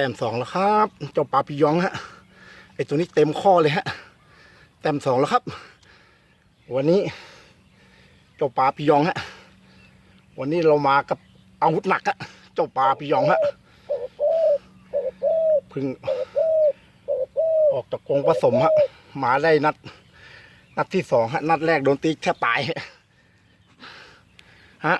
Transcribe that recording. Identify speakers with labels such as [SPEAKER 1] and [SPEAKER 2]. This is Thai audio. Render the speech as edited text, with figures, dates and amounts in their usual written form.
[SPEAKER 1] ต้ม2แล้วครับเจ้าปลาปิยองฮะไอตัวนี้เต็มข้อเลยฮะแต้ม2แล้วครับวันนี้เจ้าปลาปิยองฮะวันนี้เรามากับอาวุธหนักฮะเจ้าปลาปิยองฮะเพิ่งออกจากกรงผสมฮะมาได้นัดที่2ฮะนัดแรกโดนตีแทบตายฮะ